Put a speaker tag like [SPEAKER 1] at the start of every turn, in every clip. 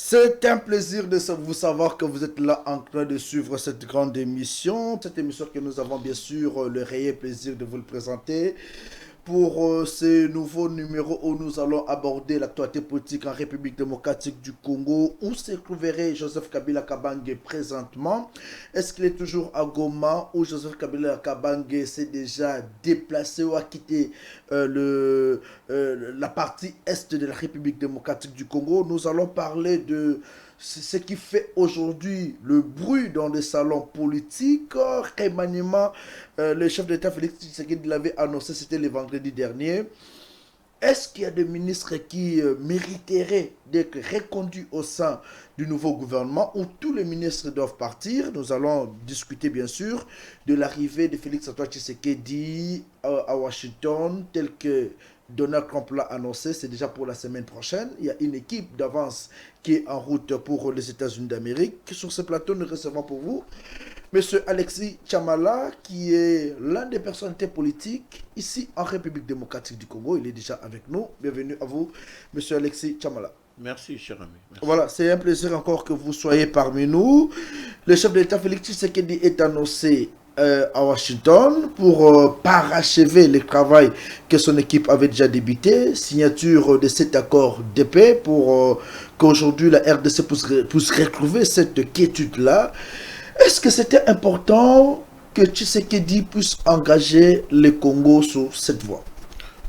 [SPEAKER 1] C'est un plaisir de vous savoir que vous êtes là en train de suivre cette grande émission. Cette émission que nous avons bien sûr le réel plaisir de vous le présenter. Pour ce nouveau numéro où nous allons aborder l'actualité politique en République démocratique du Congo, où se trouverait Joseph Kabila Kabange présentement. Est-ce qu'il est toujours à Goma ou Joseph Kabila Kabange s'est déjà déplacé ou a quitté la partie est de la République démocratique du Congo? Nous allons parler de ce qui fait aujourd'hui le bruit dans les salons politiques. Remaniement, le chef d'État Félix Tshisekedi l'avait annoncé, c'était le vendredi dernier. Est-ce qu'il y a des ministres qui mériteraient d'être reconduits au sein du nouveau gouvernement ou tous les ministres doivent partir? Nous allons discuter bien sûr de l'arrivée de Félix Antoine Tshisekedi à Washington, tel que Donald Trump l'a annoncé, c'est déjà pour la semaine prochaine. Il y a une équipe d'avance qui est en route pour les États-Unis d'Amérique. Sur ce plateau, nous recevons pour vous Monsieur Alexis Chamala, qui est l'un des personnalités politiques ici en République démocratique du Congo. Il est déjà avec nous. Bienvenue à vous, Monsieur Alexis Chamala.
[SPEAKER 2] Merci, cher ami. Merci.
[SPEAKER 1] Voilà, c'est un plaisir encore que vous soyez parmi nous. Le chef de l'État Félix Tshisekedi est annoncé à Washington pour parachever le travail que son équipe avait déjà débuté, signature de cet accord de paix pour qu'aujourd'hui la RDC puisse retrouver cette quiétude-là. Est-ce que c'était important que Tshisekedi puisse engager le Congo sur cette voie?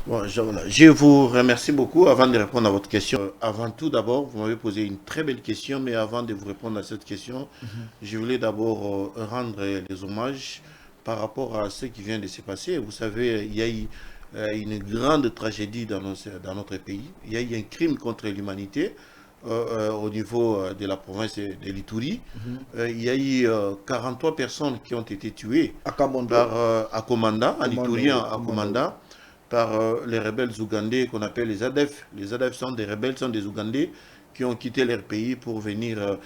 [SPEAKER 2] Bon, je vous remercie beaucoup. Avant de répondre à votre question, avant tout d'abord, vous m'avez posé une très belle question, mais avant de vous répondre à cette question, je voulais d'abord rendre les hommages par rapport à ce qui vient de se passer. Vous savez, il y a eu une grande tragédie dans notre pays. Il y a eu un crime contre l'humanité. Au niveau de la province de l'Ituri. Il y a eu 43 personnes qui ont été tuées
[SPEAKER 1] à
[SPEAKER 2] Komanda, en Ituri, à Komanda, par les rebelles ougandais qu'on appelle les ADF. Les ADF sont des rebelles, sont des Ougandais qui ont quitté leur pays pour venir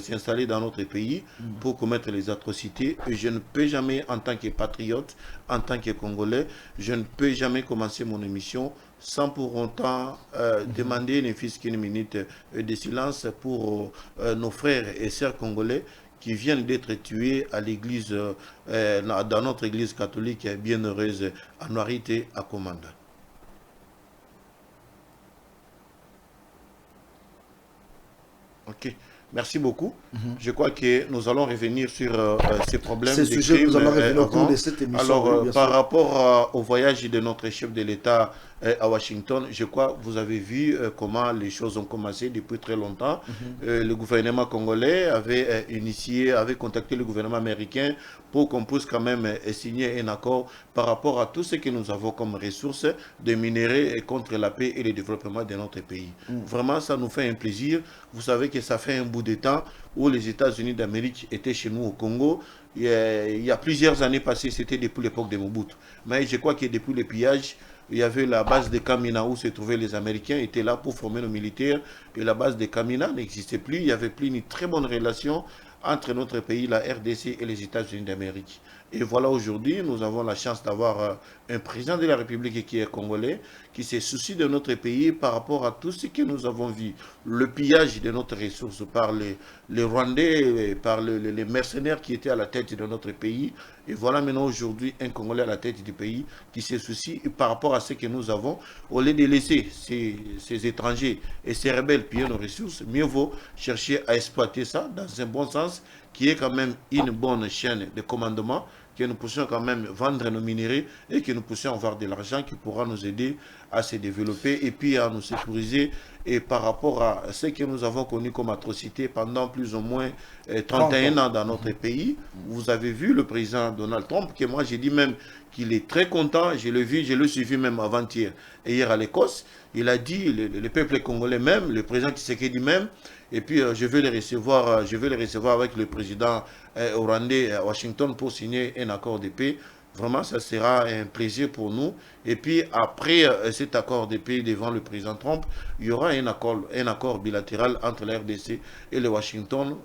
[SPEAKER 2] s'installer dans notre pays, pour commettre les atrocités. Et je ne peux jamais, en tant que patriote, en tant que Congolais, je ne peux jamais commencer mon émission sans pour autant demander ne fût-ce qu'une minute de silence pour nos frères et sœurs congolais qui viennent d'être tués à l'église, dans notre église catholique bienheureuse à Noirité, à Komanda. Ok, merci beaucoup. Je crois que nous allons revenir sur ces problèmes.
[SPEAKER 1] Ces sujets, nous allons revenir au cours de cette émission.
[SPEAKER 2] Alors, par rapport au voyage de notre chef de l'État à Washington, je crois que vous avez vu comment les choses ont commencé depuis très longtemps. Le gouvernement congolais avait avait contacté le gouvernement américain pour qu'on puisse quand même signer un accord par rapport à tout ce que nous avons comme ressources de minerais contre la paix et le développement de notre pays. Vraiment, ça nous fait un plaisir. Vous savez que ça fait un bout de temps où les États-Unis d'Amérique étaient chez nous au Congo. Il y a plusieurs années passées, c'était depuis l'époque de Mobutu. Mais je crois que depuis le pillage, il y avait la base de Kamina où se trouvaient les Américains, étaient là pour former nos militaires. Et la base de Kamina n'existait plus. Il n'y avait plus une très bonne relation entre notre pays, la RDC et les États-Unis d'Amérique. Et voilà, aujourd'hui, nous avons la chance d'avoir un président de la République qui est congolais, qui se soucie de notre pays par rapport à tout ce que nous avons vu. Le pillage de notre ressource par les Rwandais, par les mercenaires qui étaient à la tête de notre pays. Et voilà maintenant aujourd'hui un Congolais à la tête du pays qui se soucie par rapport à ce que nous avons. Au lieu de laisser ces étrangers et ces rebelles piller nos ressources, mieux vaut chercher à exploiter ça dans un bon sens, qui est quand même une bonne chaîne de commandement, que nous puissions quand même vendre nos minéraux et que nous puissions avoir de l'argent qui pourra nous aider à se développer et puis à nous sécuriser. Et par rapport à ce que nous avons connu comme atrocité pendant plus ou moins 31 ans dans notre pays, vous avez vu le président Donald Trump, que moi j'ai dit même qu'il est très content, je l'ai vu, je l'ai suivi même avant-hier et hier à l'Écosse. Il a dit, le peuple congolais même, le président Tshisekedi même, et puis je vais les recevoir avec le président rwandais à Washington pour signer un accord de paix. Vraiment, ça sera un plaisir pour nous. Et puis après cet accord de paix devant le président Trump, il y aura un accord bilatéral entre la RDC et le Washington,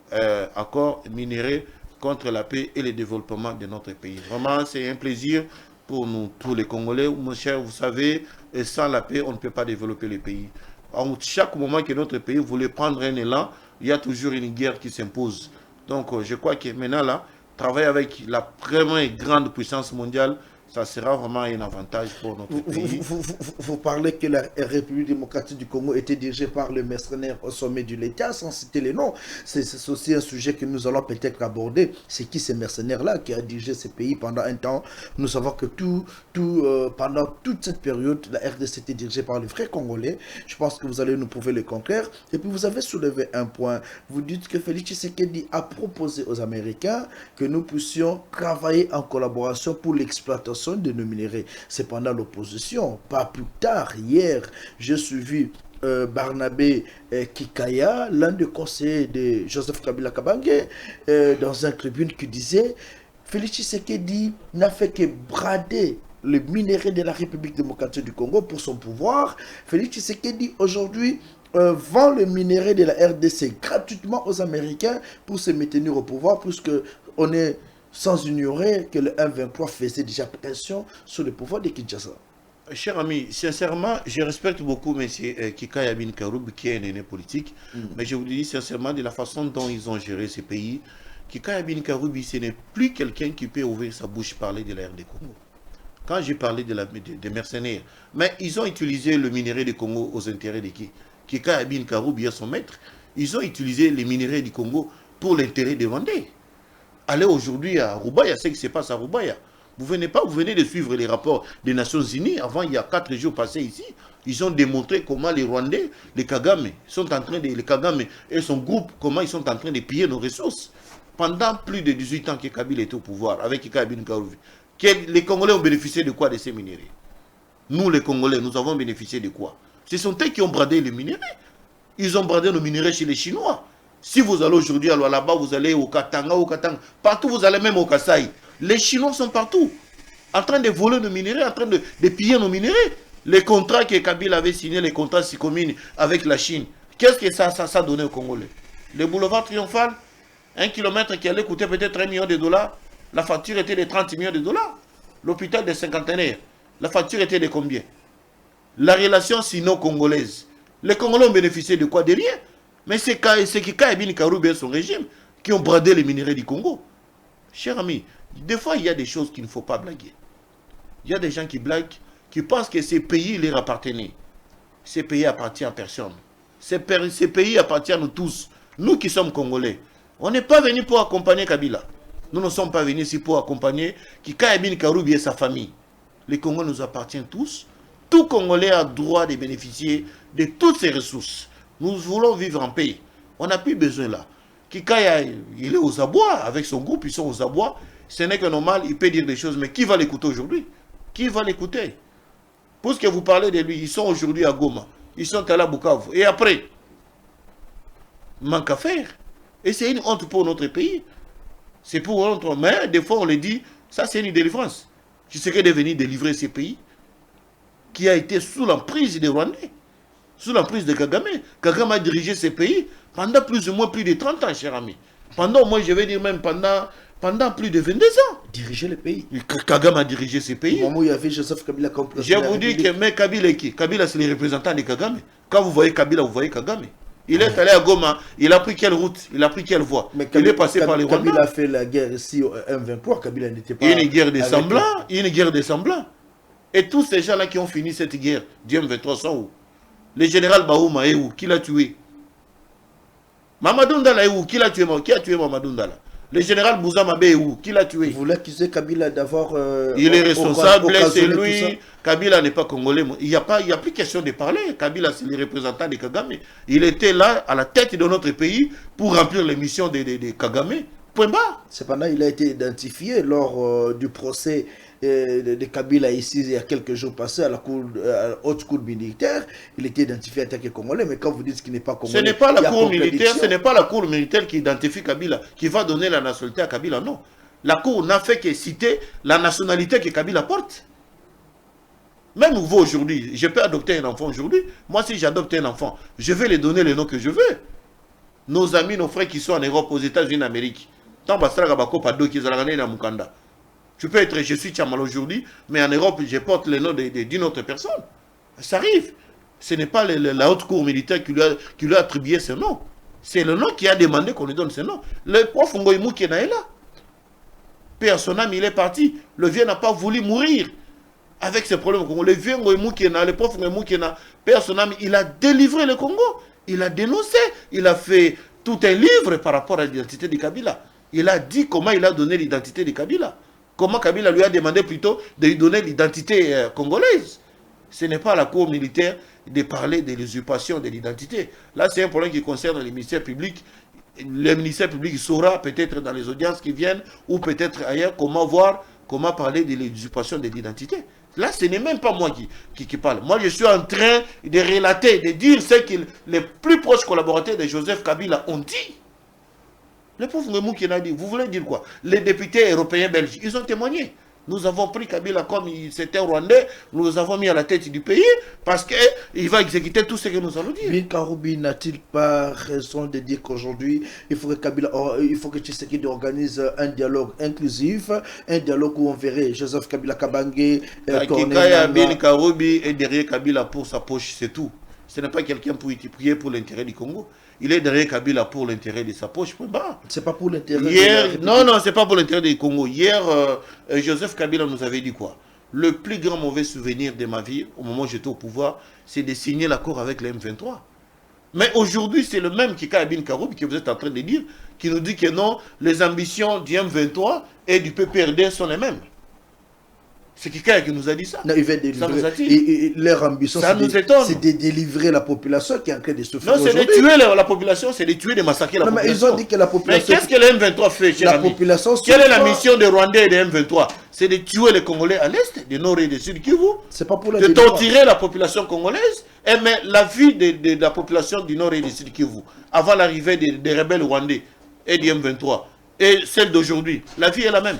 [SPEAKER 2] accord minéré contre la paix et le développement de notre pays. Vraiment, c'est un plaisir pour nous tous les Congolais. Mon cher, vous savez, sans la paix, on ne peut pas développer le pays. En chaque moment que notre pays voulait prendre un élan, il y a toujours une guerre qui s'impose. Donc je crois que maintenant là, travailler avec la première grande puissance mondiale, ça sera vraiment un avantage pour notre pays.
[SPEAKER 1] Vous parlez que la République démocratique du Congo était dirigée par le mercenaire au sommet de l'État, sans citer les noms. C'est aussi un sujet que nous allons peut-être aborder. C'est qui ces mercenaires-là qui a dirigé ces pays pendant un temps? Nous savons que pendant toute cette période, la RDC était dirigée par les vrais Congolais. Je pense que vous allez nous prouver le contraire. Et puis vous avez soulevé un point. Vous dites que Félix Tshisekedi a proposé aux Américains que nous puissions travailler en collaboration pour l'exploitation de nos minéraux. C'est pendant l'opposition. Pas plus tard, hier, j'ai suivi Barnabé Kikaya, l'un des conseillers de Joseph Kabila Kabange, dans un tribune qui disait Félix Tshisekedi n'a fait que brader le minerai de la République démocratique du Congo pour son pouvoir. Félix Tshisekedi aujourd'hui vend le minerai de la RDC gratuitement aux Américains pour se maintenir au pouvoir, puisque on est sans ignorer que le M23 faisait déjà pression sur le pouvoir de Kinshasa.
[SPEAKER 2] Cher ami, sincèrement, je respecte beaucoup M. Kikaya Bin Karoub, qui est un aîné politique, mais je vous dis sincèrement, de la façon dont ils ont géré ces pays, Kikaya Bin Karoub, ce n'est plus quelqu'un qui peut ouvrir sa bouche et parler de l'ère des Congo. Quand j'ai parlé des mercenaires, mais ils ont utilisé le minerai du Congo aux intérêts de qui? Kikaya Bin Karoub est son maître. Ils ont utilisé les minéraux du Congo pour l'intérêt des Rwandais. Allez aujourd'hui à Roubaïa, c'est ce qui se passe à Roubaïa. Vous venez de suivre les rapports des Nations Unies. Avant, il y a 4 jours passés ici, ils ont démontré comment les Rwandais, les Kagame, les Kagame et son groupe, comment ils sont en train de piller nos ressources. Pendant plus de 18 ans que Kabila était au pouvoir, avec Kikaya Bin Karouvi, les Congolais ont bénéficié de quoi de ces minéraux? Nous, les Congolais, nous avons bénéficié de quoi? Ce sont eux qui ont bradé les minéraux. Ils ont bradé nos minéraux chez les Chinois. Si vous allez aujourd'hui là-bas, vous allez au Katanga, partout vous allez même au Kasaï. Les Chinois sont partout, en train de voler nos minéraux, en train de piller nos minéraux. Les contrats que Kabila avait signés, les contrats Sicomine avec la Chine, qu'est-ce que ça a donné aux Congolais? Le boulevard triomphal, 1 kilomètre qui allait coûter peut-être $1 million, la facture était de 30 millions de dollars. L'hôpital des cinquantenaires, la facture était de combien? La relation sino-congolaise, les Congolais ont bénéficié de quoi? De rien. Mais c'est Kikaya Bin Karoub et son régime qui ont bradé les minéraux du Congo. Cher ami, des fois il y a des choses qu'il ne faut pas blaguer. Il y a des gens qui blaguent, qui pensent que ces pays leur appartenaient. Ces pays appartiennent à personne. Ces pays appartiennent à nous tous. Nous qui sommes Congolais. On n'est pas venus pour accompagner Kabila. Nous ne sommes pas venus ici pour accompagner Kikaya Bin Karoub et sa famille. Les Congolais nous appartiennent tous. Tout Congolais a droit de bénéficier de toutes ces ressources. Nous voulons vivre en paix. On n'a plus besoin là. Kikaya, il est aux abois, avec son groupe, ils sont aux abois. Ce n'est que normal, il peut dire des choses, mais qui va l'écouter aujourd'hui? Qui va l'écouter? Puisque vous parlez de lui, ils sont aujourd'hui à Goma, ils sont allés à Bukavu. Et après, manque à faire. Et c'est une honte pour notre pays. C'est pour honte, mais des fois on le dit, ça c'est une délivrance. Je serais devenu délivrer ces pays qui a été sous l'emprise des Rwandais. Sous l'emprise de Kagame. Kagame a dirigé ces pays pendant plus de 30 ans, cher ami. Pendant, moi je vais dire même pendant plus de 22 ans.
[SPEAKER 1] Diriger les pays.
[SPEAKER 2] Kagame a dirigé ces pays.
[SPEAKER 1] Au moment où il y avait Joseph Kabila comme président.
[SPEAKER 2] Je vous dis que mais Kabila est qui? Kabila c'est le représentant de Kagame. Quand vous voyez Kabila, vous voyez Kagame. Il est allé à Goma, il a pris quelle route? Il a pris quelle voie? Il est passé par les Rwandais.
[SPEAKER 1] Kabila a fait la guerre ici au M23, Kabila n'était pas...
[SPEAKER 2] Une guerre des semblants, une guerre des semblants. Et tous ces gens-là qui ont fini cette guerre du M23 sont où? Le général Baouma est où? Qui l'a tué? Mamadou Ndala est où? Qui l'a tué? Qui a tué Mamadou Ndala? Le général Bouzamabe est où? Qui l'a tué?
[SPEAKER 1] Vous voulez accuser Kabila d'avoir...
[SPEAKER 2] il est responsable, c'est lui. Kabila n'est pas congolais. Il n'y a plus question de parler. Kabila, c'est le représentant de Kagame. Il était là, à la tête de notre pays, pour remplir les missions de Kagame. Point barre.
[SPEAKER 1] Cependant, il a été identifié lors du procès de Kabila ici, il y a quelques jours passés, à la haute cour militaire. Il était identifié en tant que Congolais, mais quand vous dites qu'il n'est pas Congolais...
[SPEAKER 2] Ce n'est pas la cour militaire, ce n'est pas la cour militaire qui identifie Kabila, qui va donner la nationalité à Kabila, non. La cour n'a fait que citer la nationalité que Kabila porte. Même vous aujourd'hui, je peux adopter un enfant aujourd'hui. Moi, si j'adopte un enfant, je vais lui donner le nom que je veux. Nos amis, nos frères qui sont en Europe, aux États-Unis, en Amérique, tu peux être, je suis Tchamal aujourd'hui, mais en Europe, je porte le nom d'une autre personne. Ça arrive. Ce n'est pas la haute cour militaire qui lui a attribué ce nom. C'est le nom qui a demandé qu'on lui donne ce nom. Le prof Ngoïmou Kena est là. Père son âme, il est parti. Le vieux n'a pas voulu mourir avec ces problèmes. Le vieux Ngoïmou Kena, le prof Ngoïmou Kena, Père son âme, il a délivré le Congo. Il a dénoncé. Il a fait tout un livre par rapport à l'identité de Kabila. Il a dit comment il a donné l'identité de Kabila. Comment Kabila lui a demandé plutôt de lui donner l'identité congolaise. Ce n'est pas à la cour militaire de parler de l'usurpation de l'identité. Là, c'est un problème qui concerne les ministères publics. Le ministère public saura peut-être dans les audiences qui viennent ou peut-être ailleurs comment parler de l'usurpation de l'identité. Là, ce n'est même pas moi qui parle. Moi, je suis en train de relater, de dire ce que les plus proches collaborateurs de Joseph Kabila ont dit. Le pauvre Ngoïmou qui a dit, vous voulez dire quoi? Les députés européens belges, ils ont témoigné. Nous avons pris Kabila comme c'était un Rwandais, nous nous avons mis à la tête du pays parce qu'il va exécuter tout ce que nous allons dire.
[SPEAKER 1] Bin Karoubi n'a-t-il pas raison de dire qu'aujourd'hui, il faut que Tshisekedi organise un dialogue inclusif, un dialogue où on verrait Joseph Kabila Kabange,
[SPEAKER 2] Bin Karoubi est derrière Kabila pour sa poche, c'est tout. Ce n'est pas quelqu'un pour prier pour l'intérêt du Congo. Il est derrière Kabila pour l'intérêt de sa poche.
[SPEAKER 1] C'est pas pour l'intérêt
[SPEAKER 2] Non, c'est pas pour l'intérêt du Congo. Hier, Joseph Kabila nous avait dit quoi? Le plus grand mauvais souvenir de ma vie, au moment où j'étais au pouvoir, c'est de signer l'accord avec le M23. Mais aujourd'hui, c'est le même Kika Bin Karoub que vous êtes en train de dire, qui nous dit que non, les ambitions du M23 et du PPRD sont les mêmes. C'est quelqu'un qui nous a dit ça.
[SPEAKER 1] Non, il va délivrer. Leur ambition, c'est de délivrer la population qui est en train de souffrir.
[SPEAKER 2] Non, c'est de tuer la population, c'est de tuer, de massacrer la population.
[SPEAKER 1] Mais ils ont dit que la population.
[SPEAKER 2] Mais qu'est-ce que le M23 fait, cher ami? Quelle est la mission des Rwandais et des M23? C'est de tuer les Congolais à l'est, du nord et du sud Kivu.
[SPEAKER 1] C'est pas pour la
[SPEAKER 2] de torturer la population congolaise. Mais la vie de la population du nord et du sud Kivu, avant l'arrivée des rebelles rwandais et du M23, et celle d'aujourd'hui, la vie est la même.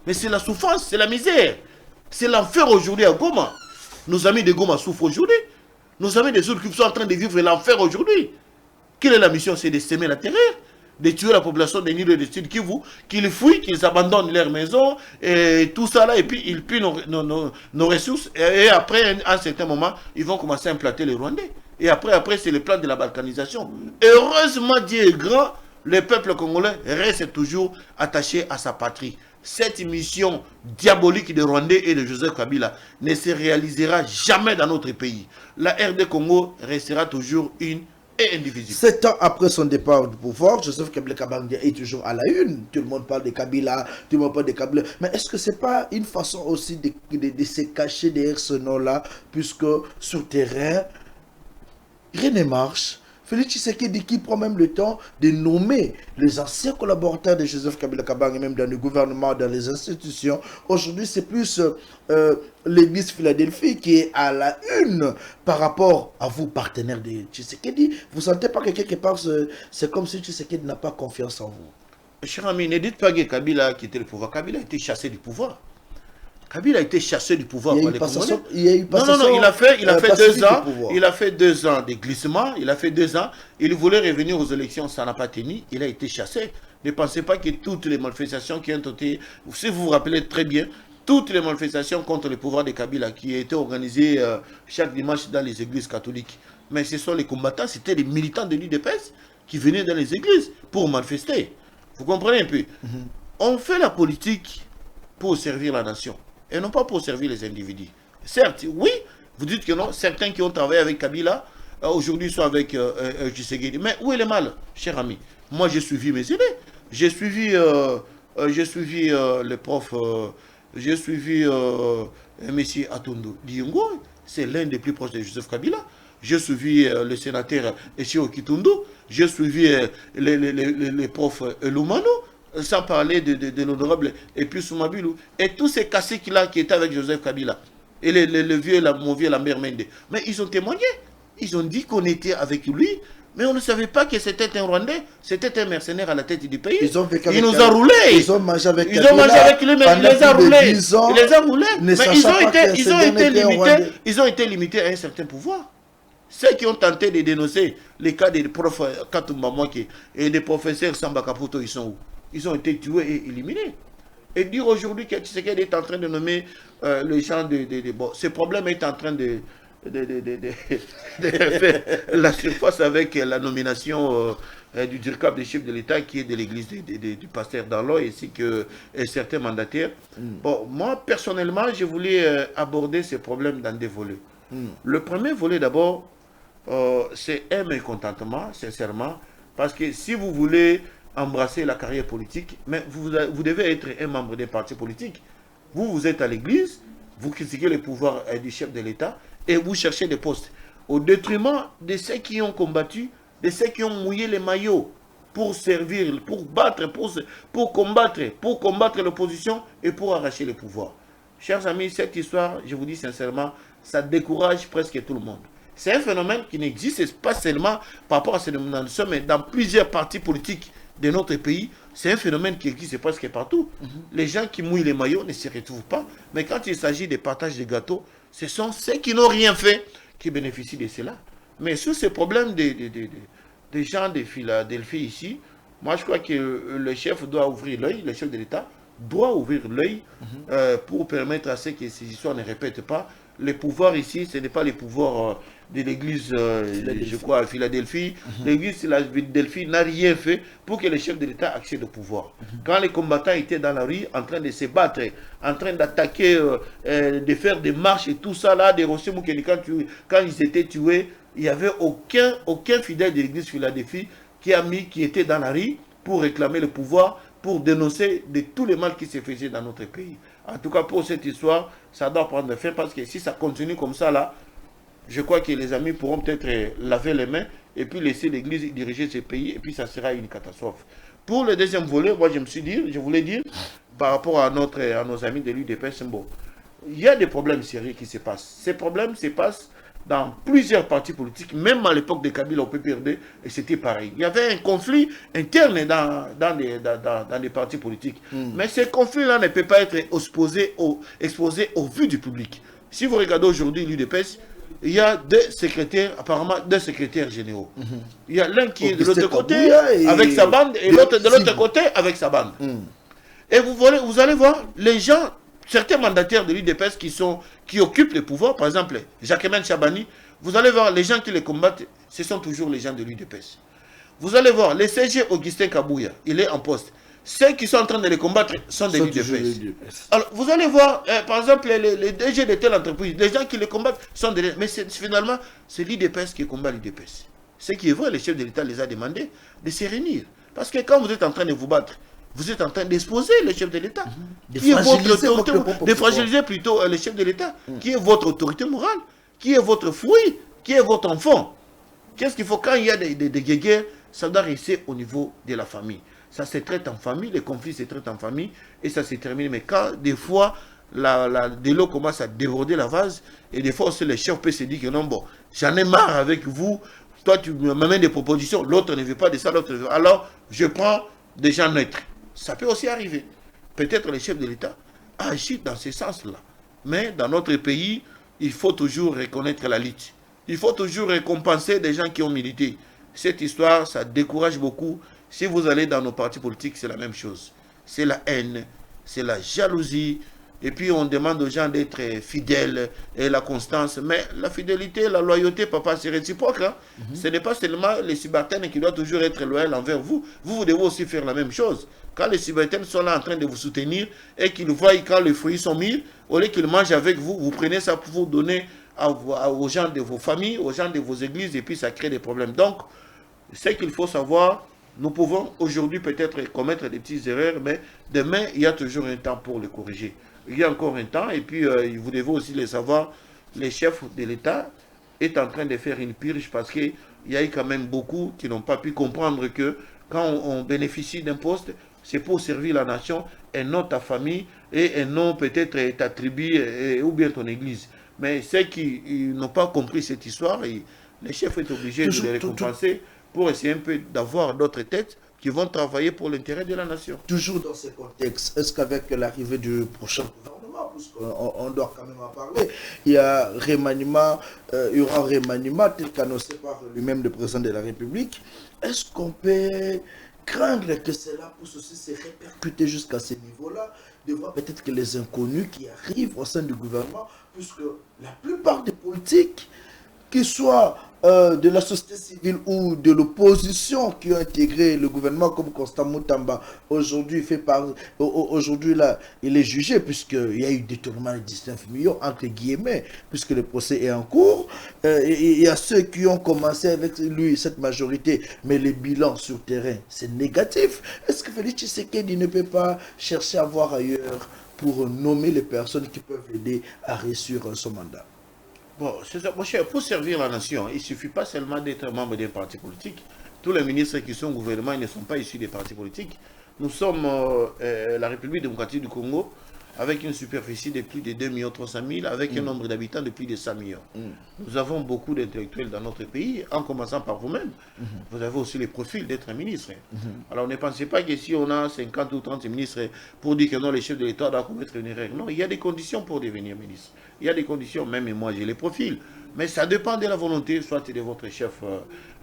[SPEAKER 2] Mais c'est la souffrance, c'est la misère. C'est l'enfer aujourd'hui à Goma. Nos amis de Goma souffrent aujourd'hui. Nos amis des autres qui sont en train de vivre l'enfer aujourd'hui. Quelle est la mission? C'est de semer la terreur, de tuer la population des Nil et des Sud Kivu, qu'ils fuient, qu'ils abandonnent leurs maisons, et tout ça là, et puis ils pillent nos ressources. Et après, à un certain moment, ils vont commencer à implanter les Rwandais. Et après c'est le plan de la balkanisation. Heureusement, Dieu est grand, le peuple congolais reste toujours attaché à sa patrie. Cette mission diabolique de Rwandais et de Joseph Kabila ne se réalisera jamais dans notre pays. La RD Congo restera toujours une et indivisible.
[SPEAKER 1] 7 ans après son départ du pouvoir, Joseph Kabila Kabange est toujours à la une. Tout le monde parle de Kabila, tout le monde parle de Kabila. Mais est-ce que ce n'est pas une façon aussi de se cacher derrière ce nom-là, puisque sur terrain, rien ne marche? Félix Tshisekedi qui prend même le temps de nommer les anciens collaborateurs de Joseph Kabila Kabange, même dans le gouvernement, dans les institutions. Aujourd'hui, c'est plus l'église Philadelphie qui est à la une par rapport à vous, partenaires de Tshisekedi. Vous ne sentez pas que quelque part, c'est comme si Tshisekedi n'a pas confiance en vous?
[SPEAKER 2] Cher ami, ne dites pas que Kabila a quitté le pouvoir. Kabila a été chassé du pouvoir. Kabila a été chassé du pouvoir par les Congolais. Non, il a fait 2 ans. Il a fait 2 ans de glissement. Il a fait 2 ans. Il voulait revenir aux élections, ça n'a pas tenu. Il a été chassé. Ne pensez pas que toutes les manifestations qui ont été, si vous vous rappelez très bien, toutes les manifestations contre le pouvoir de Kabila qui étaient organisées chaque dimanche dans les églises catholiques. Mais ce sont les combattants, c'était les militants de l'UDPS qui venaient dans les églises pour manifester. Vous comprenez un peu? On fait la politique pour servir la nation et non pas pour servir les individus. Certes, oui, vous dites que non, certains qui ont travaillé avec Kabila, aujourd'hui sont avec Tshisekedi. Mais où est le mal, cher ami? Moi, j'ai suivi mes idées. J'ai suivi le prof, j'ai suivi M. Atondo Diongo, c'est l'un des plus proches de Joseph Kabila. J'ai suivi le sénateur Echio Kitundu. J'ai suivi les profs Lumano. Sans parler de l'honorable Epius Mabilou, et tous ces caciques-là qui étaient avec Joseph Kabila, et le vieux, mon vieux Lambert Mende. Mais ils ont témoigné, ils ont dit qu'on était avec lui, mais on ne savait pas que c'était un Rwandais, c'était un mercenaire à la tête du pays. Il nous a roulés.
[SPEAKER 1] Ils ont mangé avec lui, mais
[SPEAKER 2] il les a roulés. Mais ils ont été limités à un certain pouvoir. Ceux qui ont tenté de dénoncer les cas des profs Katumba Mwake et des professeurs Samba Kaputo, ils sont où? Ils ont été tués et éliminés. Et dire aujourd'hui que Tshisekedi est en train de nommer les gens bon, ce problème est en train faire la surface avec la nomination du DIRCAP des chefs de l'État qui est de l'église du pasteur Danlo ainsi que certains mandataires. Bon, moi, personnellement, je voulais aborder ces problèmes dans des volets. Le premier volet, d'abord, c'est un mécontentement, sincèrement, parce que si vous voulez embrasser la carrière politique, mais vous devez être un membre d'un parti politique. Vous êtes à l'église, vous critiquez le pouvoir du chef de l'État et vous cherchez des postes au détriment de ceux qui ont combattu, de ceux qui ont mouillé les maillots pour servir, pour battre, pour combattre l'opposition et pour arracher le pouvoir. Chers amis, cette histoire, je vous dis sincèrement, ça décourage presque tout le monde. C'est un phénomène qui n'existe pas seulement par rapport à ce dénomination, mais dans plusieurs partis politiques de notre pays, c'est un phénomène qui existe presque partout. Les gens qui mouillent les maillots ne s'y retrouvent pas, mais quand il s'agit de partage de gâteaux, ce sont ceux qui n'ont rien fait qui bénéficient de cela. Mais sur ces problèmes des gens de Philadelphie ici, moi je crois que le chef doit ouvrir l'œil, le chef de l'État doit ouvrir l'œil pour permettre à ce que ces histoires ne répètent pas. Les pouvoirs ici, ce n'est pas les pouvoirs de l'église, je crois, à Philadelphie. L'église de Philadelphie n'a rien fait pour que le chef de l'État accède au pouvoir. Quand les combattants étaient dans la rue, en train de se battre, en train d'attaquer, de faire des marches et tout ça, là, des Rossi Moukeni, quand ils étaient tués, il n'y avait aucun fidèle de l'église de Philadelphie qui était dans la rue pour réclamer le pouvoir, pour dénoncer de tous les mal qui se faisaient dans notre pays. En tout cas, pour cette histoire, ça doit prendre fin parce que si ça continue comme ça, là, je crois que les amis pourront peut-être laver les mains et puis laisser l'Église diriger ce pays et puis ça sera une catastrophe. Pour le deuxième volet, moi je voulais dire, par rapport à nos amis de l'UDPS, bon, il y a des problèmes sérieux qui se passent. Ces problèmes se passent dans plusieurs partis politiques, même à l'époque de Kabila au PPRD, et c'était pareil. Il y avait un conflit interne dans les partis politiques. Mais ce conflit-là ne peut pas être exposé au vu du public. Si vous regardez aujourd'hui l'UDPS, il y a apparemment deux secrétaires généraux. Il y a l'un qui est de l'autre côté avec sa bande et l'autre de l'autre côté avec sa bande. Et vous allez voir, les gens, certains mandataires de l'UDPS qui occupent le pouvoir, par exemple, Jacquemin Chabani, vous allez voir, les gens qui les combattent, ce sont toujours les gens de l'UDPS. Vous allez voir, le CG Augustin Kabouya, il est en poste. Ceux qui sont en train de les combattre sont de l'UDPS. Alors, vous allez voir, par exemple, les DG de telle entreprise, les gens qui les combattent sont de l'UDPS. Mais finalement, c'est l'UDPS qui combat l'UDPS. Ce qui est vrai, le chef de l'État les a demandé de se réunir. Parce que quand vous êtes en train de vous battre, vous êtes en train d'exposer le chef de l'État. De fragiliser plutôt le chef de l'État, qui est votre autorité morale, qui est votre fruit, qui est votre enfant. Qu'est-ce qu'il faut quand il y a des guerres, ça doit rester au niveau de la famille. Ça se traite en famille, les conflits se traitent en famille et ça se termine. Mais quand des fois, de l'eau commence à déborder la vase et des fois aussi le chef peut se dire que non, bon, j'en ai marre avec vous, toi tu m'amènes des propositions, l'autre ne veut pas de ça, l'autre ne veut pas. Alors je prends des gens neutres. Ça peut aussi arriver. Peut-être le chef de l'État agit dans ce sens-là. Mais dans notre pays, il faut toujours reconnaître la lutte. Il faut toujours récompenser des gens qui ont milité. Cette histoire, ça décourage beaucoup. Si vous allez dans nos partis politiques, c'est la même chose. C'est la haine, c'est la jalousie. Et puis on demande aux gens d'être fidèles et la constance. Mais la fidélité, la loyauté, papa, c'est réciproque. Hein? Ce n'est pas seulement les subalternes qui doivent toujours être loyaux envers vous. Vous devez aussi faire la même chose. Quand les subalternes sont là en train de vous soutenir et qu'ils voient quand les fruits sont mis, au lieu qu'ils mangent avec vous, vous prenez ça pour vous donner aux gens de vos familles, aux gens de vos églises et puis ça crée des problèmes. Donc, ce qu'il faut savoir, nous pouvons aujourd'hui peut-être commettre des petites erreurs, mais demain, il y a toujours un temps pour les corriger. Il y a encore un temps, et puis vous devez aussi le savoir, les chefs de l'État est en train de faire une purge parce qu'il y a eu quand même beaucoup qui n'ont pas pu comprendre que quand on bénéficie d'un poste, c'est pour servir la nation et non ta famille et non peut-être ta tribu ou bien ton église. Mais ceux qui n'ont pas compris cette histoire, les chefs sont obligés de les récompenser pour essayer un peu d'avoir d'autres têtes qui vont travailler pour l'intérêt de la nation.
[SPEAKER 1] Toujours dans ce contexte, est-ce qu'avec l'arrivée du prochain gouvernement, puisqu'on doit quand même en parler, il y a remaniement, il y aura remaniement tel qu'annoncé par lui-même le président de la République, est-ce qu'on peut craindre que cela puisse aussi se répercuter jusqu'à ce niveau-là de voir peut-être que les inconnus qui arrivent au sein du gouvernement, puisque la plupart des politiques, qu'ils soient de la société civile ou de l'opposition qui ont intégré le gouvernement comme Constant Moutamba, aujourd'hui là, il est jugé puisqu'il y a eu détournement de 19 millions, entre guillemets, puisque le procès est en cours. Il y a ceux qui ont commencé avec lui, cette majorité, mais les bilans sur terrain, c'est négatif. Est-ce que Félix Tshisekedi ne peut pas chercher à voir ailleurs pour nommer les personnes qui peuvent aider à réussir son mandat?
[SPEAKER 2] Bon, c'est ça, mon cher, pour servir la nation, il ne suffit pas seulement d'être membre d'un parti politique. Tous les ministres qui sont au gouvernement, ils ne sont pas issus des partis politiques. Nous sommes la République démocratique du Congo, avec une superficie de plus de 2 300 000, avec un nombre d'habitants de plus de 100 millions. Nous avons beaucoup d'intellectuels dans notre pays, en commençant par vous-même. Vous avez aussi les profils d'être un ministre. Alors ne pensez pas que si on a 50 ou 30 ministres pour dire que non, les chefs de l'État doivent commettre une erreur. Non, il y a des conditions pour devenir ministre. Il y a des conditions, même moi j'ai les profils. Mais ça dépend de la volonté, soit de votre chef,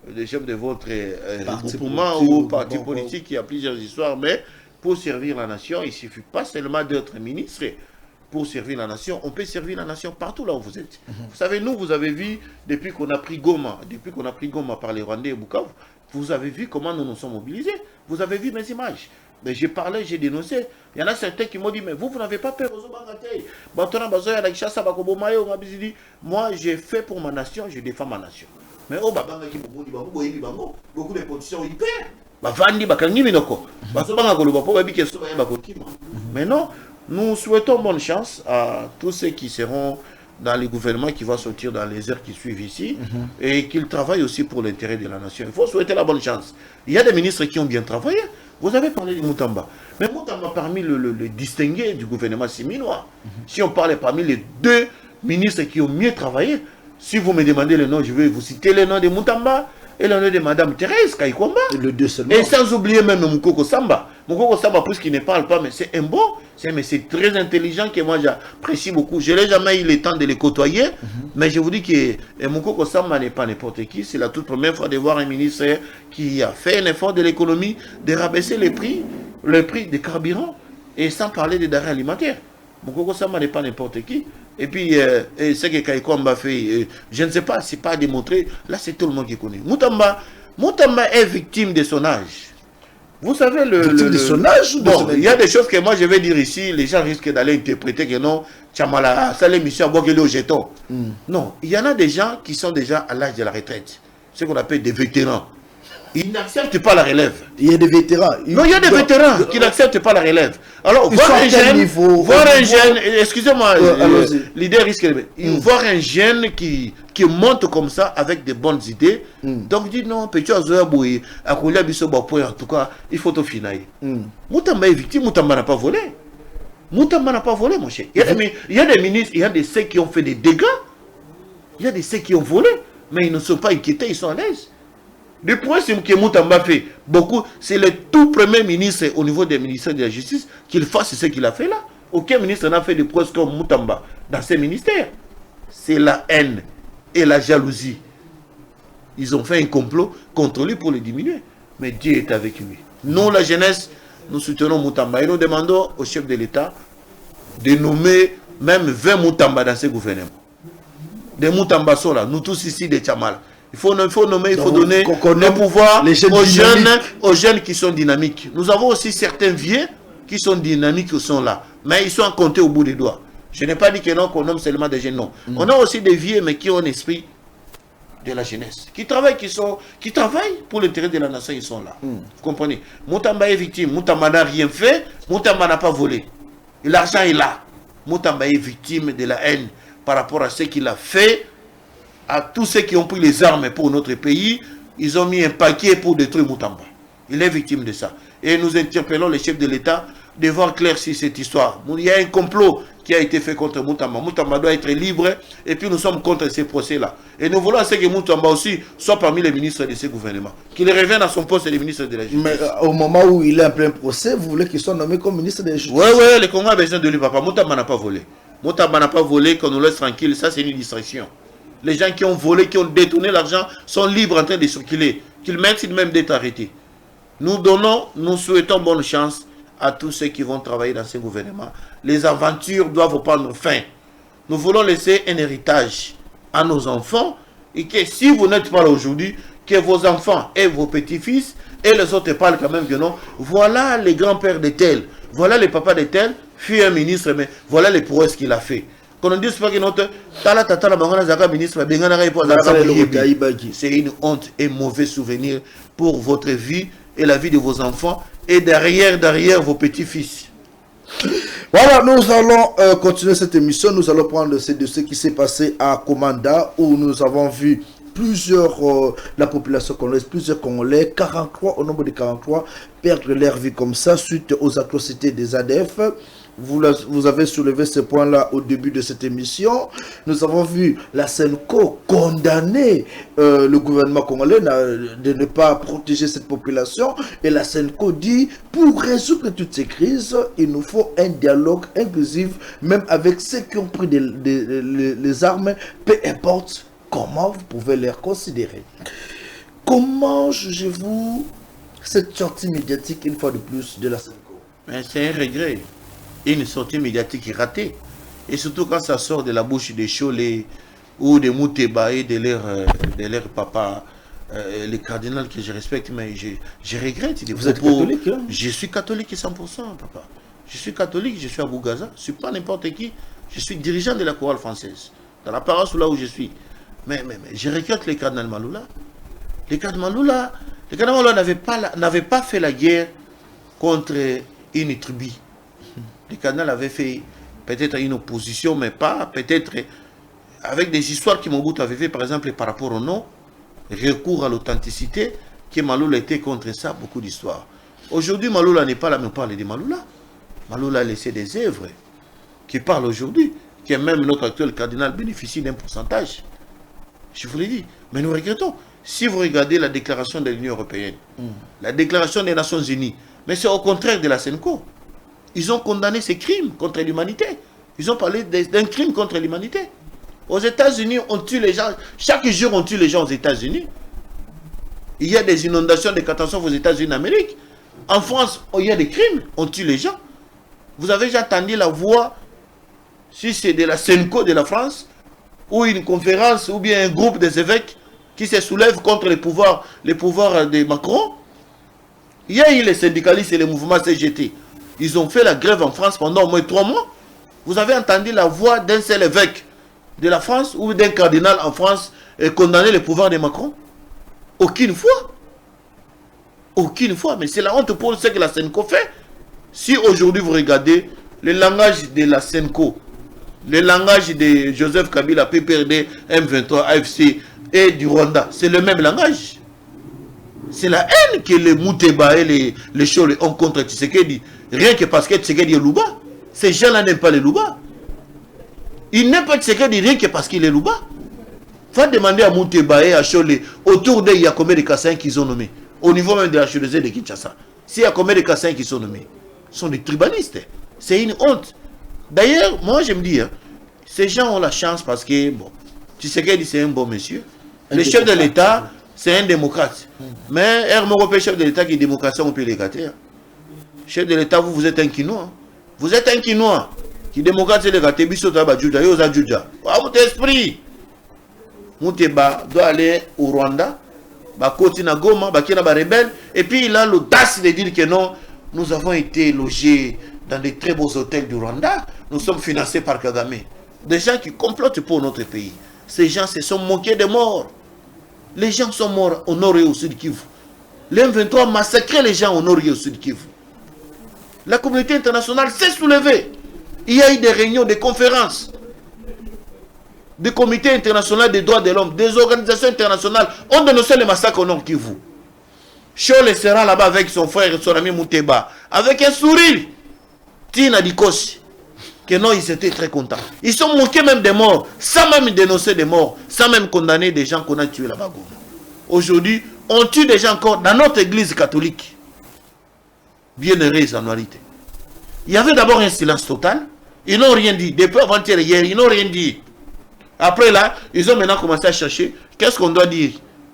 [SPEAKER 2] de votre regroupement ou parti politique qui a plusieurs histoires, mais pour servir la nation, il ne suffit pas seulement d'être ministre. Pour servir la nation, on peut servir la nation partout là où vous êtes. Vous savez, nous, vous avez vu, depuis qu'on a pris Goma par les Rwandais et Bukavu, vous avez vu comment nous nous sommes mobilisés. Vous avez vu mes images. Mais j'ai parlé, j'ai dénoncé. Il y en a certains qui m'ont dit, mais vous n'avez pas peur. Moi, j'ai fait pour ma nation, je défends ma nation. Mais beaucoup de positions hyper. Mais non, nous souhaitons bonne chance à tous ceux qui seront dans les gouvernements qui vont sortir dans les heures qui suivent ici et qu'ils travaillent aussi pour l'intérêt de la nation. Il faut souhaiter la bonne chance. Il y a des ministres qui ont bien travaillé. Vous avez parlé de Moutamba. Mais Moutamba, parmi le distingué du gouvernement siminois, si on parlait parmi les 2 ministres qui ont mieux travaillé, si vous me demandez le nom, je vais vous citer le nom de Moutamba et le nom de Madame Thérèse Kaikwamba. Et sans oublier même Moukoko Samba. Moukoko Samba, puisqu'il ne parle pas, mais c'est un bon, mais c'est très intelligent que moi j'apprécie beaucoup. Je n'ai jamais eu le temps de les côtoyer, mais je vous dis que Moukoko Samba n'est pas n'importe qui. C'est la toute première fois de voir un ministre qui a fait un effort de l'économie, de rabaisser les prix des carburants, et sans parler des denrées alimentaires. Moukoko Samba n'est pas n'importe qui. Et puis, ce que Kaikwamba fait, je ne sais pas, c'est pas démontré. Là, c'est tout le monde qui connaît. Moutamba est victime de son âge. Vous savez,
[SPEAKER 1] de son âge ou de son âge?
[SPEAKER 2] Il y a des choses que moi je vais dire ici, les gens risquent d'aller interpréter que non, Tchamala, ça l'émission, boire au jeton. Non, il y en a des gens qui sont déjà à l'âge de la retraite. Ce qu'on appelle des vétérans. Ils n'acceptent pas la relève.
[SPEAKER 1] Il y a des vétérans.
[SPEAKER 2] Non, il y a des vétérans qui n'acceptent pas la relève. Alors, voir un jeune, excusez-moi, l'idée risque de... Voir un jeune qui monte comme ça avec de bonnes idées, donc dit non, petit Azoyaboui, à Koulia Bissobapoy, en tout cas, il faut au final. Moutamba est victime, Moutamba n'a pas volé. Moutamba n'a pas volé, mon cher. Il y a des ministres, il y a des ceux qui ont fait des dégâts, il y a des ceux qui ont volé, mais ils ne sont pas inquiétés, ils sont à l'aise. Le point, c'est que Moutamba fait beaucoup. C'est le tout premier ministre au niveau des ministères de la Justice qu'il fasse ce qu'il a fait là. Aucun ministre n'a fait de preuves comme Moutamba dans ses ministères. C'est la haine et la jalousie. Ils ont fait un complot contre lui pour le diminuer. Mais Dieu est avec lui. Nous, la jeunesse, nous soutenons Moutamba. Et nous demandons au chef de l'État de nommer même 20 Moutamba dans ce gouvernement. Des Moutamba sont là. Nous tous ici, des Tchamala. Il faut nommer, il faut donner le pouvoir aux jeunes qui sont dynamiques. Nous avons aussi certains vieux qui sont dynamiques qui sont là. Mais ils sont à compter au bout des doigts. Je n'ai pas dit que non, qu'on nomme seulement des jeunes, non. On a aussi des vieux, mais qui ont un esprit de la jeunesse. Qui travaillent pour l'intérêt de la nation, ils sont là. Vous comprenez? Moutamba est victime. Moutamba n'a rien fait. Moutamba n'a pas volé. L'argent est là. Moutamba est victime de la haine par rapport à ce qu'il a fait. À tous ceux qui ont pris les armes pour notre pays, ils ont mis un paquet pour détruire Moutamba. Il est victime de ça. Et nous interpellons les chefs de l'État de voir clair sur cette histoire. Il y a un complot qui a été fait contre Moutamba. Moutamba doit être libre et puis nous sommes contre ces procès-là. Et nous voulons que Moutamba aussi soit parmi les ministres de ce gouvernement. Qu'il revienne à son poste de ministre de la Justice.
[SPEAKER 1] Mais au moment où il est en plein procès, vous voulez qu'il soit nommé comme ministre de la Justice?
[SPEAKER 2] Oui, le Congo a besoin de lui, papa. Moutamba n'a pas volé. Moutamba n'a pas volé, qu'on nous laisse tranquille. Ça, c'est une distraction. Les gens qui ont volé, qui ont détourné l'argent, sont libres en train de circuler. Qu'ils méritent même d'être arrêtés. Nous souhaitons bonne chance à tous ceux qui vont travailler dans ce gouvernement. Les aventures doivent prendre fin. Nous voulons laisser un héritage à nos enfants et que si vous n'êtes pas là aujourd'hui, que vos enfants et vos petits-fils et les autres parlent quand même que non. Voilà les grands-pères de tel, voilà les papas de tel, fut un ministre, mais voilà les prouesses qu'il a fait. Qu'on ne dise pas que notre ministre, c'est une honte et mauvais souvenir pour votre vie et la vie de vos enfants et derrière vos petits-fils.
[SPEAKER 1] Voilà, nous allons continuer cette émission. Nous allons prendre de ce qui s'est passé à Komanda, où nous avons vu plusieurs, la population congolaise, plusieurs Congolais, 43, au nombre de 43, perdre leur vie comme ça suite aux atrocités des ADF. Vous avez soulevé ce point-là au début de cette émission. Nous avons vu la SENCO condamner le gouvernement congolais de ne pas protéger cette population. Et la SENCO dit, pour résoudre toutes ces crises, il nous faut un dialogue inclusif, même avec ceux qui ont pris les armes, peu importe comment vous pouvez les considérer. Comment jugez-vous cette sortie médiatique, une fois de plus, de la SENCO?
[SPEAKER 2] C'est un regret. Une sortie médiatique ratée. Et surtout quand ça sort de la bouche des Cholé ou des Mouteba et de leur papa, les cardinals que je respecte, mais je regrette.
[SPEAKER 1] Vous êtes catholique, hein?
[SPEAKER 2] Je suis catholique 100%, papa. Je suis catholique, je suis à Bougaza. Je ne suis pas n'importe qui. Je suis dirigeant de la chorale française. Dans la paroisse là où je suis. Mais je regrette les cardinals Maloula. Les cardinals Maloula n'avaient pas fait la guerre contre une tribu. Les cardinals avaient fait peut-être une opposition, mais pas peut-être avec des histoires qui Mobutu avait fait, par exemple, par rapport au nom, recours à l'authenticité, que Maloula était contre ça, beaucoup d'histoires. Aujourd'hui, Maloula n'est pas là, mais on parle de Maloula. Maloula a laissé des œuvres qui parlent aujourd'hui, que même notre actuel cardinal bénéficie d'un pourcentage. Je vous l'ai dit. Mais nous regrettons. Si vous regardez la déclaration de l'Union européenne, la déclaration des Nations Unies, mais c'est au contraire de la SENCO. Ils ont condamné ces crimes contre l'humanité. Ils ont parlé d'un crime contre l'humanité. Aux États-Unis, on tue les gens. Chaque jour, on tue les gens aux États-Unis. Il y a des inondations, des catastrophes aux États-Unis d'Amérique. En France, il y a des crimes, on tue les gens. Vous avez déjà entendu la voix, si c'est de la SENCO de la France, ou une conférence, ou bien un groupe des évêques qui se soulève contre les pouvoirs de Macron. Il y a eu les syndicalistes et les mouvements CGT. Ils ont fait la grève en France pendant au moins 3 mois. Vous avez entendu la voix d'un seul évêque de la France ou d'un cardinal en France condamner le pouvoir de Macron? Aucune fois. Aucune fois. Mais c'est la honte pour ce que la SENCO fait. Si aujourd'hui vous regardez le langage de la SENCO, le langage de Joseph Kabila, PPRD, M23, AFC et du Rwanda, c'est le même langage. C'est la haine que les Mouteba et les Cholé ont contre Tshisekedi. Rien que parce que Tshisekedi est Louba. Ces gens-là n'aiment pas les Louba. Ils n'aiment pas Tshisekedi rien que parce qu'il est Louba. Va demander à Mouteba et à Cholé, autour d'eux, il y a combien de Kassans qu'ils ont nommés? Au niveau même de la Chirurgie de Kinshasa. S'il y a combien de Kassans qui sont nommés? Ce sont des tribalistes. C'est une honte. D'ailleurs, moi je me dis, hein, ces gens ont la chance parce que, bon, Tshisekedi c'est un bon monsieur. Le chef de l'État, c'est un démocrate. Mais Hermoropé, chef de l'État qui est démocratie, on peut les gâter. Hein. Chef de l'État, vous êtes un Quinois. Hein. Vous êtes un Quinois. Qui démocrate, c'est les gâtés. Bissota, Badjouja, Yosa Djouja. Votre esprit. Mouteba doit aller au Rwanda. Bakotina Goma, Bakina Rebelle. Et puis il a l'audace de dire que non, nous avons été logés dans des très beaux hôtels du Rwanda. Nous sommes financés par Kagame. Des gens qui complotent pour notre pays. Ces gens se sont moqués de morts. Les gens sont morts au nord et au sud Kivu. Les M23 massacraient les gens au nord et au sud Kivu. La communauté internationale s'est soulevée. Il y a eu des réunions, des conférences, des comités internationaux des droits de l'homme, des organisations internationales ont dénoncé les massacres au nord Kivu. Chole sera là-bas avec son frère et son ami Mouteba, avec un sourire. Tina Dikosi. Que non, ils étaient très contents. Ils sont moqués même des morts, sans même dénoncer des morts, sans même condamner des gens qu'on a tués là-bas. Aujourd'hui, on tue des gens encore dans notre église catholique. Bienheureux en réalité. Il y avait d'abord un silence total. Ils n'ont rien dit. Depuis avant-hier, hier, ils n'ont rien dit. Après là, ils ont maintenant commencé à chercher. Qu'est-ce qu'on doit dire?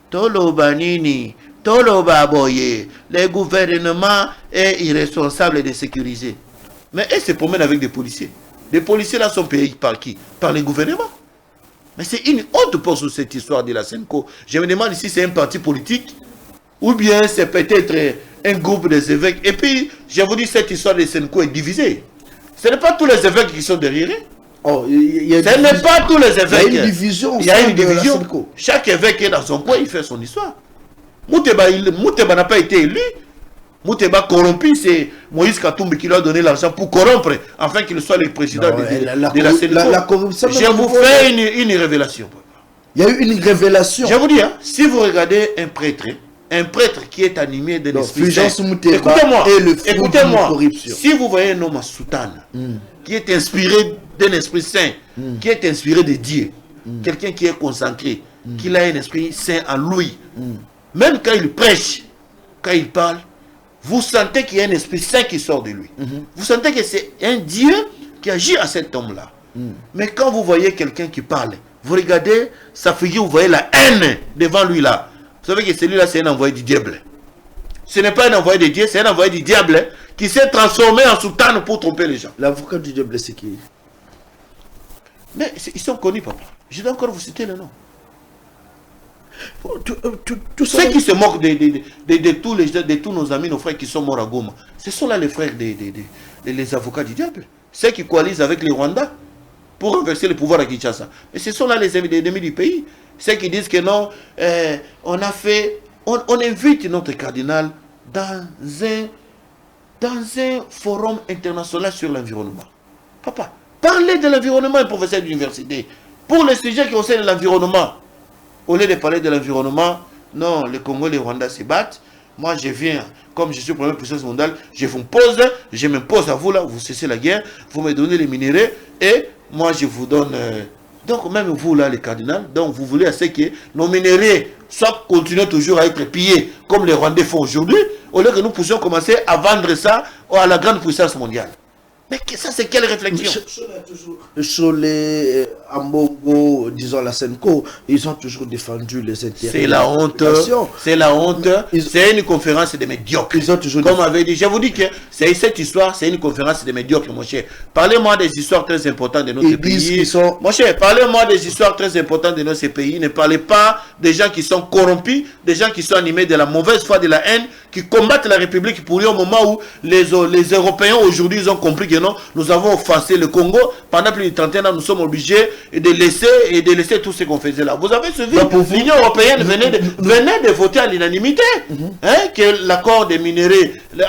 [SPEAKER 2] Tolo Banini, Toloba Boye, le gouvernement est irresponsable de sécuriser. Mais elle se promène avec des policiers. Les policiers là sont payés par qui? Par les gouvernements. Mais c'est une honte pour cette histoire de la Senko. Je me demande si c'est un parti politique ou bien c'est peut-être un groupe des évêques. Et puis, je vous dis, cette histoire de Senko est divisée. Ce n'est pas tous les évêques qui sont derrière.
[SPEAKER 1] Oh,
[SPEAKER 2] ce n'est pas tous les évêques.
[SPEAKER 1] Il y a une division.
[SPEAKER 2] Il y a une division. Chaque évêque est dans son coin, il fait son histoire. Mouteba n'a pas été élu. Mouteba corrompu, c'est Moïse Katumbi qui lui a donné l'argent pour corrompre, afin qu'il soit le président de la Sénégal. Je vous fais une révélation.
[SPEAKER 1] Il y a eu une révélation.
[SPEAKER 2] Je vous dis, hein, si vous regardez un prêtre qui est animé de l'esprit saint, écoutez-moi, si vous voyez un homme à soutane, qui est inspiré d'un esprit saint, qui est inspiré de Dieu, quelqu'un qui est consacré, qui a un esprit saint en lui, même quand il prêche, quand il parle, vous sentez qu'il y a un esprit saint qui sort de lui. Vous sentez que c'est un Dieu qui agit à cet homme-là. Mais quand vous voyez quelqu'un qui parle, vous regardez sa figure, vous voyez la haine devant lui là. Vous savez que celui-là, c'est un envoyé du diable. Ce n'est pas un envoyé de Dieu, c'est un envoyé du diable qui s'est transformé en soutane pour tromper les gens.
[SPEAKER 1] L'avocat du diable, c'est qui?
[SPEAKER 2] Mais ils sont connus, papa. Je dois encore vous citer le nom. Ceux qui se moquent de tous nos amis, nos frères qui sont morts à Goma, ce sont là les frères des avocats du diable. Ceux qui coalisent avec les Rwandais pour renverser le pouvoir à Kinshasa. Et ce sont là les ennemis du pays. Ceux qui disent que non, on invite notre cardinal dans un forum international sur l'environnement. Papa, parlez de l'environnement, un professeur d'université. Pour les sujets qui concernent l'environnement, au lieu de parler de l'environnement, non, les Congolais et les Rwandais se battent. Moi, je viens, comme je suis première puissance mondiale, je m'impose à vous là, vous cessez la guerre, vous me donnez les minéraux et moi je vous donne. Donc, même vous là, les cardinals, donc vous voulez à ce que nos minéraux soient continuent toujours à être pillés comme les Rwandais font aujourd'hui, au lieu que nous puissions commencer à vendre ça à la grande puissance mondiale. Mais ça, c'est quelle réflexion?
[SPEAKER 1] Cholet, Ambongo, disons la Senko, ils ont toujours défendu les intérêts.
[SPEAKER 2] C'est la honte. C'est la honte. C'est une conférence de médiocres.
[SPEAKER 1] Ils ont toujours
[SPEAKER 2] Comme avait dit, je vous dis que cette histoire, c'est une conférence de médiocres, mon cher. Parlez-moi des histoires très importantes de notre pays. Mon cher, parlez-moi des histoires très importantes de notre pays. Ne parlez pas des gens qui sont corrompus, des gens qui sont animés de la mauvaise foi, de la haine, qui combattent la République pour au moment où les Européens aujourd'hui ils ont compris que non, nous avons offensé le Congo pendant plus de 31 ans, nous sommes obligés de laisser tout ce qu'on faisait là. Vous avez suivi, l'Union européenne venait de voter à l'unanimité que l'accord des minéraux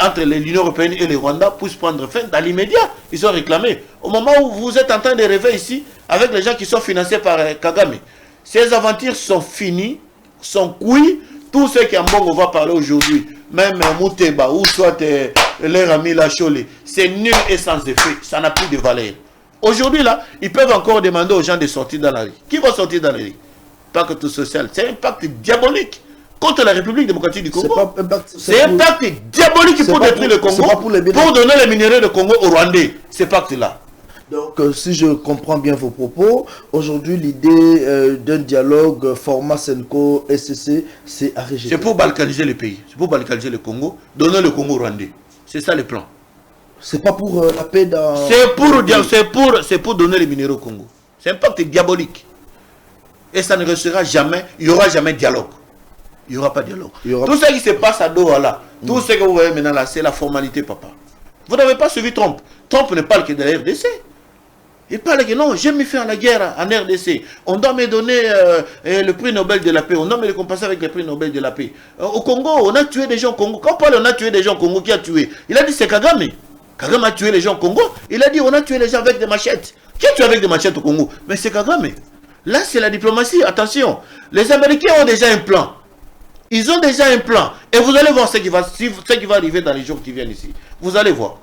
[SPEAKER 2] entre l'Union européenne et le Rwanda puisse prendre fin dans l'immédiat. Ils ont réclamé. Au moment où vous êtes en train de rêver ici, avec les gens qui sont financés par Kagame, ces aventures sont finies, sont cuites. Tout ce qu'Ambongo va parler aujourd'hui, même Mouteba ou soit leur ami Lachole, c'est nul et sans effet. Ça n'a plus de valeur. Aujourd'hui, là, ils peuvent encore demander aux gens de sortir dans la rue. Qui va sortir dans la rue? Pacte social. C'est un pacte diabolique contre la République démocratique du Congo. C'est un pacte diabolique pour détruire le Congo, pour donner les minéraux de Congo aux Rwandais. Ce pacte-là.
[SPEAKER 1] Donc, si je comprends bien vos propos, aujourd'hui, l'idée d'un dialogue format Senko-SCC, c'est à rejeter.
[SPEAKER 2] C'est pour balkaniser le pays. C'est pour balkaniser le Congo, donner le Congo rwandais. C'est ça le plan.
[SPEAKER 1] C'est pas pour la paix dans...
[SPEAKER 2] C'est pour donner les minéraux au Congo. C'est un pacte diabolique. Et ça ne restera jamais, il n'y aura jamais de dialogue. Il n'y aura pas de dialogue. Tout ce qui se passe à Doha là, tout ce que vous voyez maintenant là, c'est la formalité, papa. Vous n'avez pas suivi Trump. Trump ne parle que de la RDC. Il parle que non, j'ai mis fin à la guerre en RDC. On doit me donner le prix Nobel de la paix. On doit me le compenser avec le prix Nobel de la paix. Au Congo, on a tué des gens au Congo. Quand on parle on a tué des gens au Congo, qui a tué? Il a dit c'est Kagame. Kagame a tué les gens au Congo. Il a dit on a tué les gens avec des machettes. Qui a tué avec des machettes au Congo? Mais c'est Kagame. Là, c'est la diplomatie. Attention, les Américains ont déjà un plan. Ils ont déjà un plan. Et vous allez voir ce qui va arriver dans les jours qui viennent ici. Vous allez voir.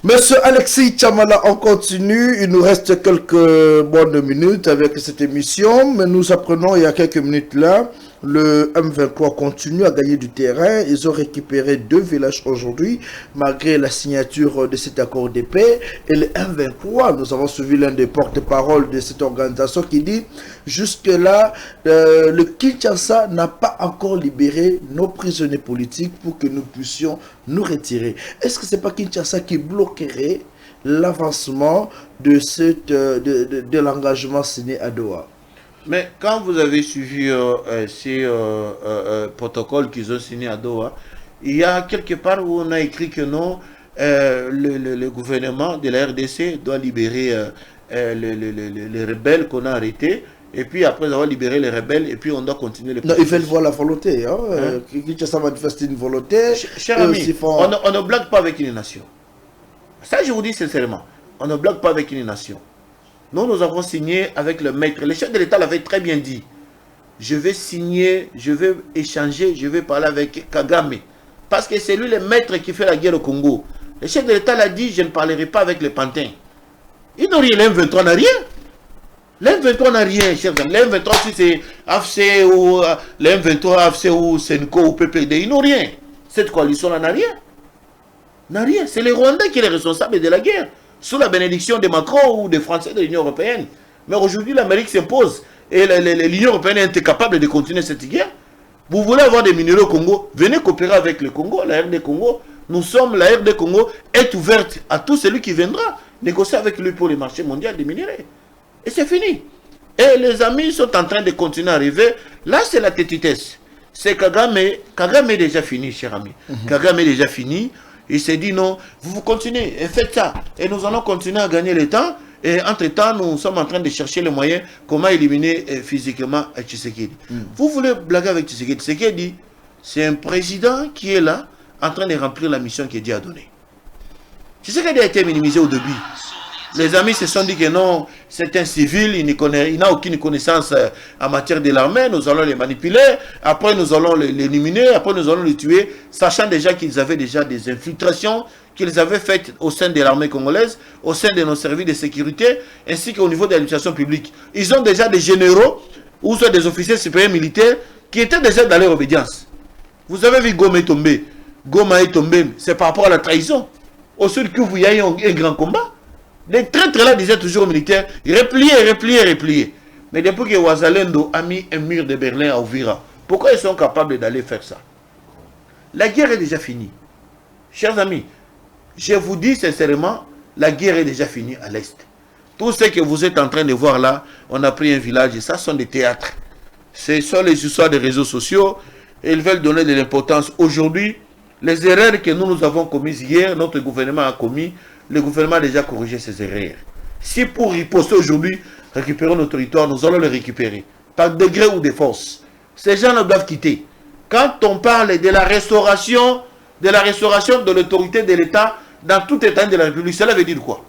[SPEAKER 1] Monsieur Alexis Tchamala, on continue. Il nous reste quelques bonnes minutes avec cette émission, mais nous apprenons il y a quelques minutes là Le M23 continue à gagner du terrain. Ils ont récupéré 2 villages aujourd'hui, malgré la signature de cet accord de paix. Et le M23, nous avons suivi l'un des porte-parole de cette organisation qui dit, jusque-là, le Kinshasa n'a pas encore libéré nos prisonniers politiques pour que nous puissions nous retirer. Est-ce que ce n'est pas Kinshasa qui bloquerait l'avancement de l'engagement signé à Doha?
[SPEAKER 2] Mais quand vous avez suivi ces protocoles qu'ils ont signés à Doha, il y a quelque part où on a écrit que non, le gouvernement de la RDC doit libérer les rebelles qu'on a arrêtés. Et puis après avoir libéré les rebelles, et puis on doit continuer les
[SPEAKER 1] processus. Non, ils veulent voir la volonté. Kinshasa manifeste une volonté.
[SPEAKER 2] Cher ami, on ne blague pas avec une nation. Ça, je vous dis sincèrement, on ne blague pas avec une nation. Nous avons signé avec le maître. Le chef de l'État l'avait très bien dit. Je vais signer, je vais échanger, je vais parler avec Kagame. Parce que c'est lui le maître qui fait la guerre au Congo. Le chef de l'État l'a dit, je ne parlerai pas avec les pantins. Ils n'ont rien, l'M23 n'a rien. L'M23 n'a rien, chers amis. L'M23, si c'est AFC ou l'M23, AFC ou Senko ou PPD, ils n'ont rien. Cette coalition-là n'a rien. N'a rien. C'est les Rwandais qui sont les responsables de la guerre. Sous la bénédiction de Macron ou des Français de l'Union européenne. Mais aujourd'hui, l'Amérique s'impose. Et l'Union européenne est incapable de continuer cette guerre. Vous voulez avoir des minéraux au Congo, venez coopérer avec le Congo, la RD Congo. Nous sommes, la RD Congo est ouverte à tout celui qui viendra négocier avec lui pour le marché mondial des minéraux. Et c'est fini. Et les amis sont en train de continuer à arriver. Là, c'est la tétitesse. C'est Kagame. Kagame est déjà fini, cher ami. Kagame est déjà fini. Il s'est dit non, vous continuez et faites ça. Et nous allons continuer à gagner le temps. Et entre-temps, nous sommes en train de chercher les moyens comment éliminer physiquement Tshisekedi. Vous voulez blaguer avec Tshisekedi? Tshisekedi, c'est un président qui est là, en train de remplir la mission que Dieu a donnée. Tshisekedi a été minimisé au début. Les amis se sont dit que non, c'est un civil, il n'a aucune connaissance en matière de l'armée, nous allons les manipuler, après nous allons l'éliminer, après nous allons les tuer, sachant déjà qu'ils avaient déjà des infiltrations qu'ils avaient faites au sein de l'armée congolaise, au sein de nos services de sécurité, ainsi qu'au niveau de l'administration publique. Ils ont déjà des généraux, ou soit des officiers supérieurs militaires, qui étaient déjà dans leur obédience. Vous avez vu Goma est tombé. Goma est tombé, c'est par rapport à la trahison. Au sud Kivu, il y a eu un grand combat. Les traîtres là disaient toujours aux militaires, repliez, repliez, repliez. Mais depuis que Ouazalendo a mis un mur de Berlin à Ouvira, pourquoi ils sont capables d'aller faire ça? La guerre est déjà finie. Chers amis, je vous dis sincèrement, la guerre est déjà finie à l'Est. Tout ce que vous êtes en train de voir là, on a pris un village et ça sont des théâtres. Ce sont les histoires des réseaux sociaux et ils veulent donner de l'importance. Aujourd'hui, les erreurs que nous avons commises hier, notre gouvernement a commis, le gouvernement a déjà corrigé ses erreurs. Si pour riposter aujourd'hui, récupérer nos territoires, nous allons les récupérer. Par degré ou de force. Ces gens-là doivent quitter. Quand on parle de la restauration de l'autorité de l'État dans tout État de la République, cela veut dire quoi?